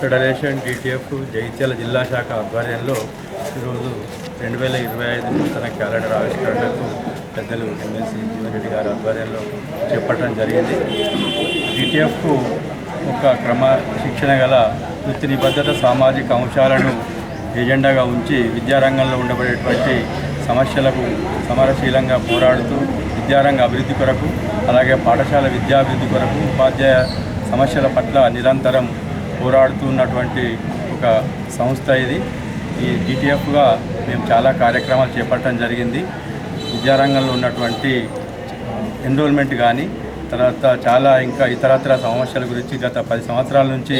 Federation DTF Jagtial జిల్లా శాఖ ఆధ్వర్యంలో ఈరోజు 2025 నూతన క్యాలెండర్ ఆవిష్కరణకు పెద్దలు ఎమ్మెల్సీ జీవన్ రెడ్డి గారి ఆధ్వర్యంలో చేపట్టడం జరిగింది. డిటిఎఫ్కు ఒక క్రమశిక్షణ గల వృత్తి నిబద్ధత సామాజిక అంశాలను ఎజెండాగా ఉంచి విద్యారంగంలో ఉండబడేటువంటి సమస్యలకు సమరశీలంగా పోరాడుతూ విద్యారంగ అభివృద్ధి కొరకు అలాగే పాఠశాల విద్యాభివృద్ధి కొరకు ఉపాధ్యాయ సమస్యల పట్ల నిరంతరం పోరాడుతూ ఉన్నటువంటి ఒక సంస్థ ఇది. ఈ డిటిఎఫ్గా మేము చాలా కార్యక్రమాలు చేపట్టడం జరిగింది. విద్యారంగంలో ఉన్నటువంటి ఎన్రోల్మెంట్ కానీ తర్వాత చాలా ఇంకా ఇతరత్ర సమస్యల గురించి గత 10 సంవత్సరాల నుంచి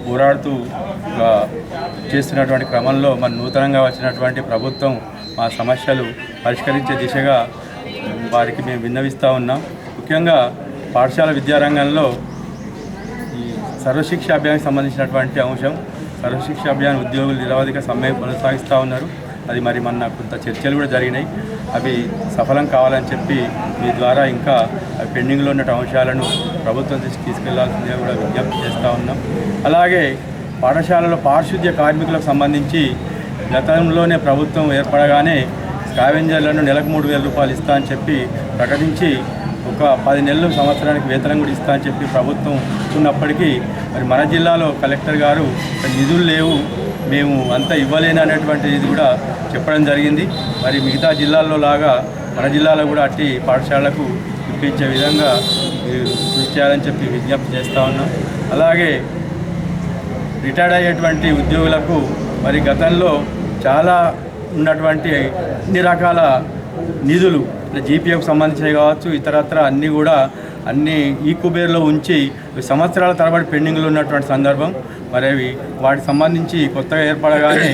పోరాడుతూ చేస్తున్నటువంటి క్రమంలో మన నూతనంగా వచ్చినటువంటి ప్రభుత్వం మా సమస్యలు పరిష్కరించే దిశగా వారికి మేము విన్నవిస్తూ ఉన్నాం. ముఖ్యంగా పాఠశాల విద్యారంగంలో ఈ సర్వశిక్ష అభియాన్కి సంబంధించినటువంటి అంశం. సర్వశిక్ష అభియాన్ ఉద్యోగులు నిరవధిక సమ్మె కొనసాగిస్తూ ఉన్నారు. అది మరి మొన్న కొంత చర్చలు కూడా జరిగినాయి. అవి సఫలం కావాలని చెప్పి మీ ద్వారా ఇంకా పెండింగ్లో ఉన్న అంశాలను ప్రభుత్వం తీసుకెళ్లాల్సిందిగా కూడా విజ్ఞప్తి చేస్తూ ఉన్నాం. అలాగే పాఠశాలలో పారిశుద్ధ్య కార్మికులకు సంబంధించి గతంలోనే ప్రభుత్వం ఏర్పడగానే స్కావెంజర్లను నెలకు 3,000 రూపాయలు ఇస్తా అని చెప్పి ప్రకటించి ఒక 10 నెలలు సంవత్సరానికి వేతనం కూడా ఇస్తా అని చెప్పి ప్రభుత్వం ఉన్నప్పటికీ మరి మన జిల్లాలో కలెక్టర్ గారు నిధులు లేవు, మేము అంతా ఇవ్వలేను అనేటువంటి ఇది కూడా చెప్పడం జరిగింది. మరి మిగతా జిల్లాల్లో లాగా మన జిల్లాలో కూడా అట్టి పాఠశాలకు ఇప్పించే విధంగా కృషి చేయాలని చెప్పి విజ్ఞప్తి చేస్తూ ఉన్నాం. అలాగే రిటైర్డ్ అయ్యేటువంటి ఉద్యోగులకు మరి గతంలో చాలా ఉన్నటువంటి అన్ని రకాల నిధులు జీపీఎఫ్కి సంబంధించినవి కావచ్చు ఇతరత్ర అన్నీ కూడా అన్నీ ఈ కుబేర్లో ఉంచి సంవత్సరాల తరబడి పెండింగ్లో ఉన్నటువంటి సందర్భం. మరి అవి వాటికి సంబంధించి కొత్తగా ఏర్పడగానే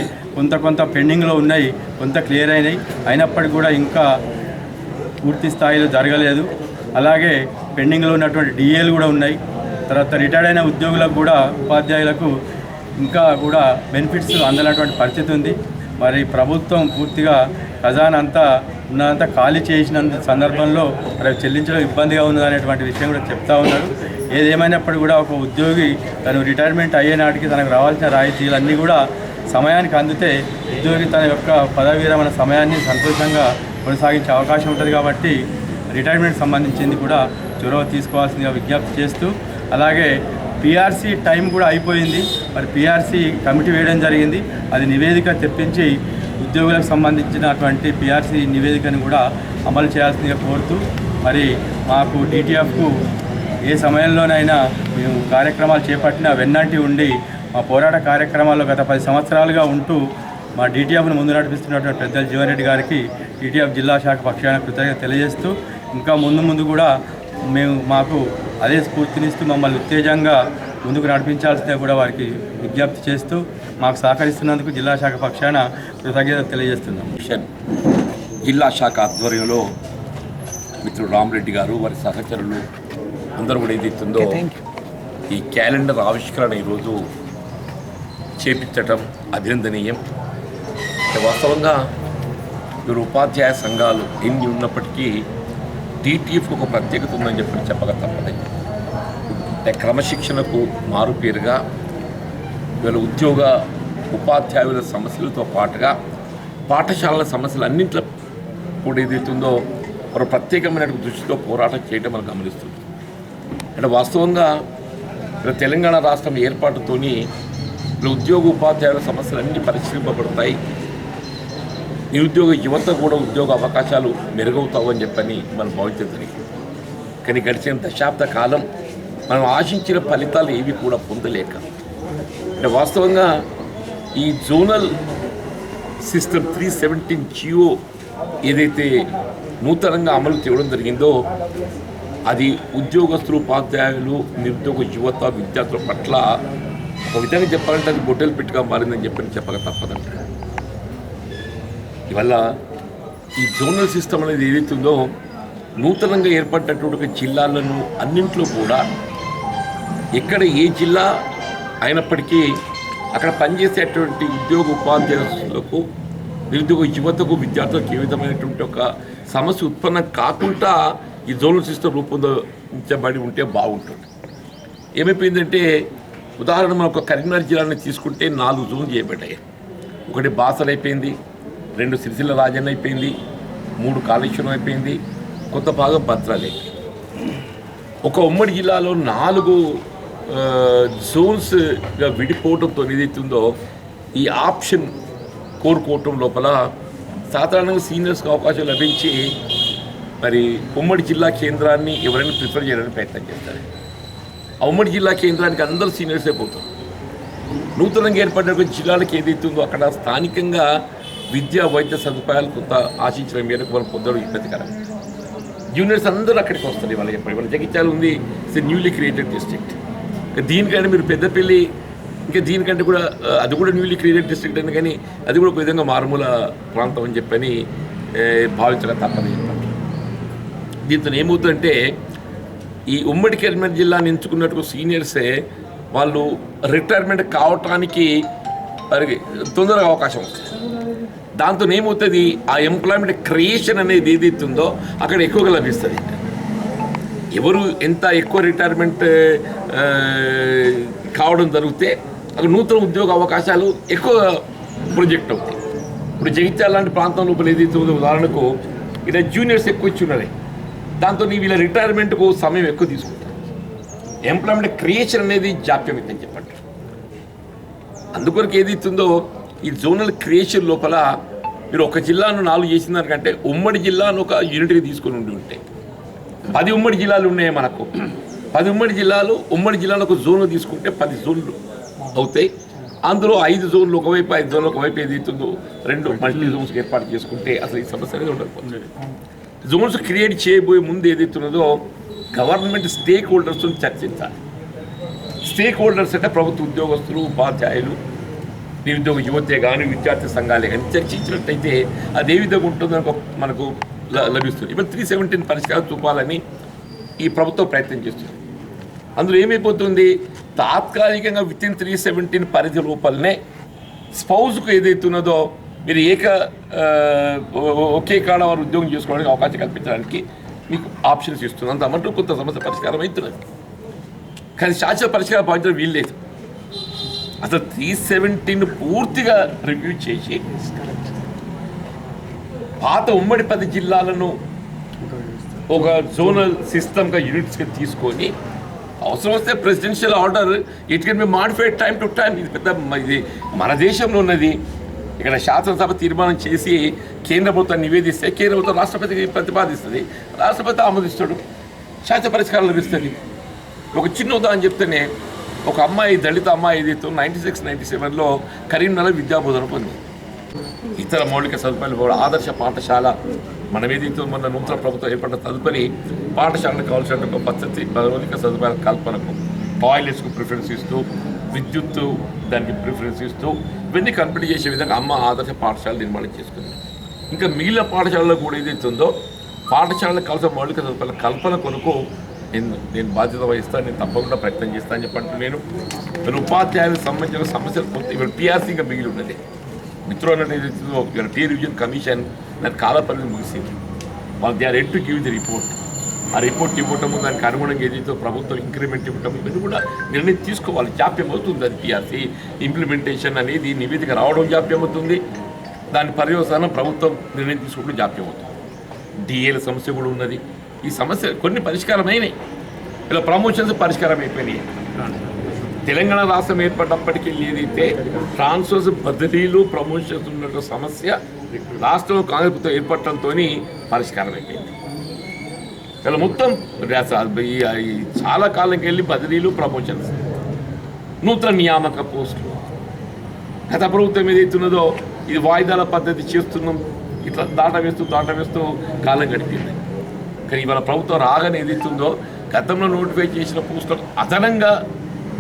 కొంత పెండింగ్లో ఉన్నాయి, కొంత క్లియర్ అయినాయి. అయినప్పటికీ కూడా ఇంకా పూర్తి స్థాయిలో జరగలేదు. అలాగే పెండింగ్లో ఉన్నటువంటి డిఏలు కూడా ఉన్నాయి. తర్వాత రిటైర్డ్ అయిన ఉద్యోగులకు కూడా ఉపాధ్యాయులకు ఇంకా కూడా బెనిఫిట్స్ అందనటువంటి పరిస్థితి ఉంది. మరి ప్రభుత్వం పూర్తిగా ఖజానా అంతా ఉన్నదంతా ఖాళీ చేసిన సందర్భంలో మరి చెల్లించడం ఇబ్బందిగా ఉన్నదనేటువంటి విషయం కూడా చెప్తా ఉన్నారు. ఏదేమైనప్పటికీ కూడా ఒక ఉద్యోగి తను రిటైర్మెంట్ అయ్యే నాటికి తనకు రావాల్సిన రాయితీలన్నీ కూడా సమయానికి అందితే ఉద్యోగి తన యొక్క పదవి విరమణ సమయాన్ని సంతోషంగా కొనసాగించే అవకాశం ఉంటుంది. కాబట్టి రిటైర్మెంట్ సంబంధించింది కూడా చొరవ తీసుకోవాల్సిందిగా విజ్ఞప్తి చేస్తూ, అలాగే పిఆర్సీ టైం కూడా అయిపోయింది. మరి పిఆర్సీ కమిటీ వేయడం జరిగింది. అది నివేదిక తెప్పించి ఉద్యోగులకు సంబంధించినటువంటి పిఆర్సీ నివేదికను కూడా అమలు చేయాల్సిందిగా కోరుతూ, మరి మాకు డిటిఎఫ్కు ఏ సమయంలోనైనా మేము కార్యక్రమాలు చేపట్టినా వెన్నంటి ఉండి మా పోరాట కార్యక్రమాల్లో గత 10 సంవత్సరాలుగా ఉంటూ మా డిటిఎఫ్ను ముందు నడిపిస్తున్నటువంటి పెద్దలు జీవన్ రెడ్డి గారికి డిటిఎఫ్ జిల్లా శాఖ పక్షాన కృతజ్ఞత తెలియజేస్తూ, ఇంకా ముందు కూడా మాకు అదే స్ఫూర్తినిస్తూ మమ్మల్ని ఉత్తేజంగా ముందుకు నడిపించాల్సిందే కూడా వారికి విజ్ఞప్తి చేస్తూ మాకు సహకరిస్తున్నందుకు జిల్లా శాఖ పక్షాన కృతజ్ఞత తెలియజేస్తున్నాం. జిల్లా శాఖ ఆధ్వర్యంలో మిత్రుడు రామరెడ్డి గారు వారి సహచరులు అందరూ కూడా ఏదైతుందో ఈ క్యాలెండర్ ఆవిష్కరణ ఈరోజు చేపించటం అభినందనీయం. వాస్తవంగా వీరు ఉపాధ్యాయ సంఘాలు ఎన్ని ఉన్నప్పటికీ డిటిఎఫ్కి ఒక ప్రత్యేకత ఉందని చెప్పక తప్పదు. అంటే క్రమశిక్షణకు మారుపేరుగా వీళ్ళ ఉద్యోగ ఉపాధ్యాయుల సమస్యలతో పాటుగా పాఠశాలల సమస్యలు అన్నింటిలో కూడా ఏదైతుందో ఒక ప్రత్యేకమైన దృష్టితో పోరాటం చేయడం మనం గమనిస్తుంది. అంటే వాస్తవంగా తెలంగాణ రాష్ట్రం ఏర్పాటుతోని ఉద్యోగ ఉపాధ్యాయుల సమస్యలు అన్నీ పరిష్కరింపబడతాయి, నిరుద్యోగ యువత కూడా ఉద్యోగ అవకాశాలు మెరుగవుతావని చెప్పని మనం భావించదు. కానీ గడిచిన దశాబ్ద కాలం మనం ఆశించిన ఫలితాలు ఏవి కూడా పొందలేక, అంటే వాస్తవంగా ఈ జోనల్ సిస్టమ్ 317 జియో ఏదైతే నూతనంగా అమలు చేయడం జరిగిందో అది ఉద్యోగస్తులు ఉపాధ్యాయులు నిరుద్యోగ యువత విద్యార్థుల పట్ల ఒక విధంగా చెప్పాలంటే అది బొట్టెలు పెట్టుగా మారిందని చెప్పక తప్పదంట. ఇవల్ల ఈ జోనల్ సిస్టమ్ అనేది ఏదైతుందో నూతనంగా ఏర్పడినటువంటి జిల్లాలను అన్నింట్లో కూడా ఎక్కడ ఏ జిల్లా అయినప్పటికీ అక్కడ పనిచేసేటువంటి ఉద్యోగ ఉపాధ్యాయులకు నిరుద్యోగ యువతకు విద్యార్థులకు ఏ విధమైనటువంటి ఒక సమస్య ఉత్పన్నం కాకుండా ఈ జోనల్ సిస్టమ్ రూపొందించబడి ఉంటే బాగుంటుంది. ఏమైపోయిందంటే ఉదాహరణ మనం ఒక కరీంనగర్ జిల్లాని తీసుకుంటే 4 జోన్లు చేయబడ్డాయి. ఒకటి బాసర అయిపోయింది, 2 సిరిసిల్ల రాజన్న అయిపోయింది, 3 కాళేశ్వరం అయిపోయింది, కొంత భాగం భద్రాలు అయిపోయింది. ఒక ఉమ్మడి జిల్లాలో 4 జోన్స్గా విడిపోవడంతో ఏదైతుందో ఈ ఆప్షన్ కోరుకోవటం లోపల సాధారణంగా సీనియర్స్కి అవకాశం లభించి మరి ఉమ్మడి జిల్లా కేంద్రాన్ని ఎవరైనా ప్రిఫర్ చేయడానికి ప్రయత్నం చేస్తారు. ఆ ఉమ్మడి జిల్లా కేంద్రానికి అందరూ సీనియర్సే పోతారు. నూతనంగా ఏర్పడిన జిల్లాలకు ఏదైతుందో అక్కడ స్థానికంగా విద్యా వైద్య సదుపాయాలు కొంత ఆశించిన మేరకు మనం పొందడం ఇబ్బందికరం. జూనియర్స్ అందరూ అక్కడికి వస్తారు. ఇవాళ జగిత్యాల ఉంది, ఇట్స్ న్యూలీ క్రియేటెడ్ డిస్ట్రిక్ట్. దీనికంటే మీరు పెద్దపల్లి ఇంకా దీనికంటే కూడా అది కూడా న్యూలీ క్రియేటెడ్ డిస్ట్రిక్ట్ అని, కానీ అది కూడా ఒక విధంగా మారుమూల ప్రాంతం అని చెప్పని భావించడం తప్పని చెప్పండి. దీంతో ఏమవుతుందంటే ఈ ఉమ్మడి కరీంనగర్ జిల్లాని ఎంచుకున్నట్టు సీనియర్సే వాళ్ళు రిటైర్మెంట్ కావటానికి వారికి తొందరగా అవకాశం వస్తుంది. దాంతో ఏమవుతుంది, ఆ ఎంప్లాయ్మెంట్ క్రియేషన్ అనేది ఏదైతుందో అక్కడ ఎక్కువగా లభిస్తుంది. ఎవరు ఎంత ఎక్కువ రిటైర్మెంట్ కావడం జరిగితే అక్కడ నూతన ఉద్యోగ అవకాశాలు ఎక్కువ ప్రొజెక్ట్ అవుతాయి. ఇప్పుడు జగిత్యాల లాంటి ప్రాంతం లోపల ఏదైతుందో ఉదాహరణకు ఇలా జూనియర్స్ ఎక్కువ ఇచ్చున్నారే, దాంతో వీళ్ళ రిటైర్మెంట్కు సమయం ఎక్కువ తీసుకుంటారు. ఎంప్లాయ్మెంట్ క్రియేషన్ అనేది జాప్యం అవుతుందని చెప్పండి. అందుకొరకు ఏదైతుందో ఈ జోనల్ క్రియేషన్ లోపల మీరు ఒక జిల్లాను 4 చేసిన దానికంటే ఉమ్మడి జిల్లాను ఒక యూనిట్గా తీసుకొని ఉంటే 10 ఉమ్మడి జిల్లాలు ఉన్నాయి మనకు. 10 ఉమ్మడి జిల్లాను ఒక జోన్లు తీసుకుంటే 10 జోన్లు అవుతాయి. అందులో 5 జోన్లు ఒకవైపు 5 జోన్లు ఒకవైపు ఏదైతుందో 2 మల్టీ జోన్స్ ఏర్పాటు చేసుకుంటే అసలు ఈ సమస్య అనేది ఉండకపోతుంది. జోన్స్ క్రియేట్ చేయబోయే ముందు ఏదైతున్నదో గవర్నమెంట్ స్టేక్ హోల్డర్స్తో చర్చించాలి. స్టేక్ హోల్డర్స్ అంటే ప్రభుత్వ ఉద్యోగస్తులు, ఉపాధ్యాయులు, నిరుద్యోగ యువతే కానీ విద్యార్థి సంఘాలే కానీ చర్చించినట్టయితే అది ఏ విధంగా ఉంటుందని మనకు లభిస్తుంది. ఇప్పుడు 317 పరిష్కారం చూపాలని ఈ ప్రభుత్వం ప్రయత్నం చేస్తుంది. అందులో ఏమైపోతుంది, తాత్కాలికంగా వితిన్ 317 పరిధి లోపలనే స్పౌజ్కు ఏదైతున్నదో మీరు ఒకే కాడ వారు ఉద్యోగం చేసుకోవడానికి అవకాశం కల్పించడానికి మీకు ఆప్షన్స్ ఇస్తుంది. అంత అమలు కొంత సమస్య పరిష్కారం అవుతున్నది, కానీ శాశ్వత పరిష్కారం పాటించడం వీల్లేదు. అసలు 317 పూర్తిగా రివ్యూ చేసి పాత ఉమ్మడి 10 జిల్లాలను ఒక జోనల్ సిస్టమ్గా యూనిట్స్గా తీసుకొని అవసరం వస్తే presidential order it can be modified time to time. ఇది పెద్ద ఇది మన దేశంలో ఉన్నది. ఇక్కడ శాసనసభ తీర్మానం చేసి కేంద్ర ప్రభుత్వం నివేదిస్తే కేంద్ర ప్రభుత్వం రాష్ట్రపతికి ప్రతిపాదిస్తుంది, రాష్ట్రపతి ఆమోదిస్తాడు, శాశ్వత పరిష్కారం లభిస్తుంది. ఒక చిన్న ఉదాహరణ చెప్తేనే ఒక అమ్మాయి, దళిత అమ్మాయి ఏదైతే 96-97లో కరీంనగర్ విద్యాబోధన పొంది ఇతర మౌలిక సదుపాయాలు కూడా ఆదర్శ పాఠశాల మనం ఏదైతే మన నూతన ప్రభుత్వం ఏర్పడిన తదుపరి పాఠశాలకు కావాల్సిన ఒక పద్ధతి మౌలిక సదుపాయాల కల్పనకు టాయిలెట్స్కు ప్రిఫరెన్స్ ఇస్తూ విద్యుత్తు దానికి ప్రిఫరెన్స్ ఇస్తూ ఇవన్నీ కంప్లీట్ చేసే విధంగా అమ్మ ఆదర్శ పాఠశాల నిర్మాణం చేసుకుంది. ఇంకా మిగిలిన పాఠశాలలో కూడా ఏదైతే ఉందో పాఠశాలకు కావాల్సిన మౌలిక సదుపాయాల కల్పన కొరకు నేను బాధ్యత వహిస్తాను, నేను తప్పకుండా ప్రయత్నం చేస్తానని చెప్పంటూ నేను ఉపాధ్యాయులకు సంబంధించిన సమస్యలు కొంత ఇవాళ టీఆర్సీగా మిగిలి ఉన్నది. మిత్రులు అన్నట్టు ఏదైతుందో ఇవాళ టీ రివిజన్ కమిషన్ దాని కాలపరిధి ముగిసింది. వాళ్ళు they are ready to give the report. ఆ రిపోర్ట్ ఇవ్వటము, దానికి అనుగుణంగా ఏదైతే ప్రభుత్వం ఇంక్రిమెంట్ ఇవ్వటం, ఇవన్నీ కూడా నిర్ణయం తీసుకోవాలి. జాప్యం అవుతుంది. అది టీఆర్సీ ఇంప్లిమెంటేషన్ అనేది నివేదిక రావడం జాప్యం అవుతుంది, దాని పర్యవసానం ప్రభుత్వం నిర్ణయం తీసుకోవడం జాప్యం అవుతుంది. డిఏల సమస్య కూడా ఉన్నది. ఈ సమస్య కొన్ని పరిష్కారమైనాయి, ఇలా ప్రమోషన్స్ పరిష్కారం అయిపోయినాయి. తెలంగాణ రాష్ట్రం ఏర్పడినప్పటికీ ఏదైతే ట్రాన్స్ఫర్స్ బదిలీలు ప్రమోషన్స్ ఉన్న సమస్య రాష్ట్రంలో కాంగ్రెస్ ప్రభుత్వం ఏర్పడటంతో పరిష్కారం అయిపోయింది. ఇలా మొత్తం చాలా కాలంకి వెళ్ళి బదిలీలు ప్రమోషన్స్, నూతన నియామక పోస్టులు గత ప్రభుత్వం ఏదైతున్నదో ఇది వాయిదాల పద్ధతి చేస్తున్నాం, ఇట్లా దాట వేస్తూ కాలం గడిపింది. కానీ ఇవాళ ప్రభుత్వం రాగానే ఏదైతుందో గతంలో నోటిఫై చేసిన పోస్టులకు అదనంగా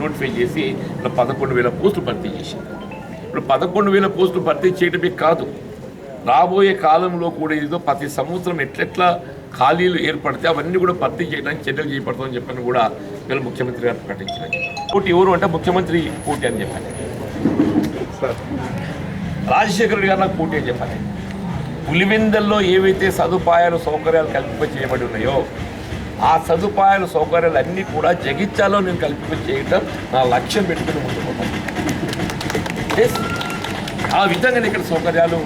నోటిఫై చేసి ఇప్పుడు 11,000 పోస్టులు భర్తీ చేసింది. ఇప్పుడు 11,000 పోస్టులు భర్తీ చేయడమే కాదు, రాబోయే కాలంలో కూడా ఏదో ప్రతి సంవత్సరం ఎట్లెట్లా ఖాళీలు ఏర్పడితే అవన్నీ కూడా భర్తీ చేయడానికి చర్యలు చేపడతామని చెప్పని కూడా వీళ్ళు ముఖ్యమంత్రి గారు ప్రకటించారు. పోటీ ఎవరు అంటే ముఖ్యమంత్రి పోటీ అని చెప్పాను, రాజశేఖర రెడ్డి గారు నాకు పోటీ అని చెప్పాను. పులివెందల్లో ఏవైతే సదుపాయాలు సౌకర్యాలు కల్పింప చేయబడి ఉన్నాయో ఆ సదుపాయాలు సౌకర్యాలు అన్నీ కూడా జగిత్యాలో నేను కల్పి చేయటం నా లక్ష్యం పెట్టుకుని ముందుకుంటాను. ఆ విధంగా ఇక్కడ సౌకర్యాలు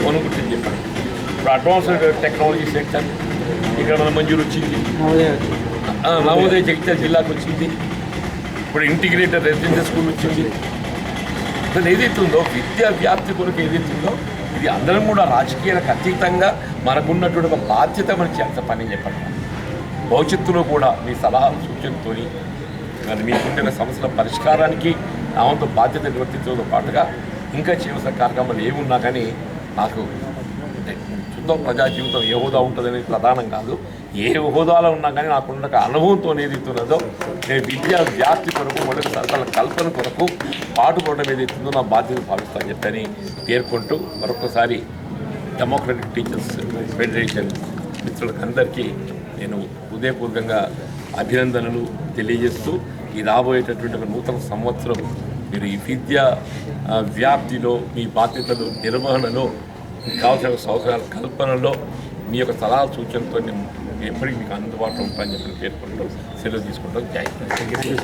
అనుకుంటుంది చెప్పాను. ఇప్పుడు అడ్వాన్స్డ్ టెక్నాలజీ సెక్టర్ ఇక్కడ మన మంజూరు వచ్చింది, నవోదయ జగిత్యాల జిల్లాకు వచ్చింది, ఇప్పుడు ఇంటిగ్రేటెడ్ రెసిడెన్షియల్ స్కూల్ వచ్చింది. అసలు ఏదైతుందో విద్యా వ్యాప్తి కొరకు ఏదైతుందో ఇది అందరం కూడా రాజకీయాలకు అతీతంగా మనకున్నటువంటి ఒక బాధ్యత మనం చేయాల్సిన పని చెప్పండి. భవిష్యత్తులో కూడా మీ సలహా సూచనతో మరి మీకుంటున్న సమస్యల పరిష్కారానికి నా వంతు బాధ్యత నిర్వర్తించడంతో పాటుగా ఇంకా చేయవలసిన కార్యక్రమాలు ఏమున్నా కానీ నాకు చూద్దాం, ప్రజా జీవితం ఏ హోదా ఉంటుందనేది ప్రధానం కాదు. ఏ హోదాలో ఉన్నా కానీ నాకున్న అనుభవంతో ఏదైతున్నదో నేను విద్యా వ్యాప్తి కొరకు మొదటి సరకాల కల్పన కొరకు పాటుపడడం ఏదైతుందో నా బాధ్యత భావిస్తాను చెప్పని పేర్కొంటూ మరొకసారి డెమోక్రటిక్ టీచర్స్ ఫెడరేషన్ మిత్రులకు అందరికీ నేను హృదయపూర్వకంగా అభినందనలు తెలియజేస్తూ ఈ రాబోయేటటువంటి ఒక నూతన సంవత్సరం మీరు ఈ విద్యా వ్యాప్తిలో మీ బాధ్యతలు నిర్వహణలో కావాల్సిన సౌకర్యాల కల్పనలో మీ యొక్క సలహా సూచనతో నేను ఎప్పటికీ మీకు అందుబాటులో ఉంటానని చెప్పి పేర్కొంటూ సెలవు తీసుకుంటాం. జై హింద్.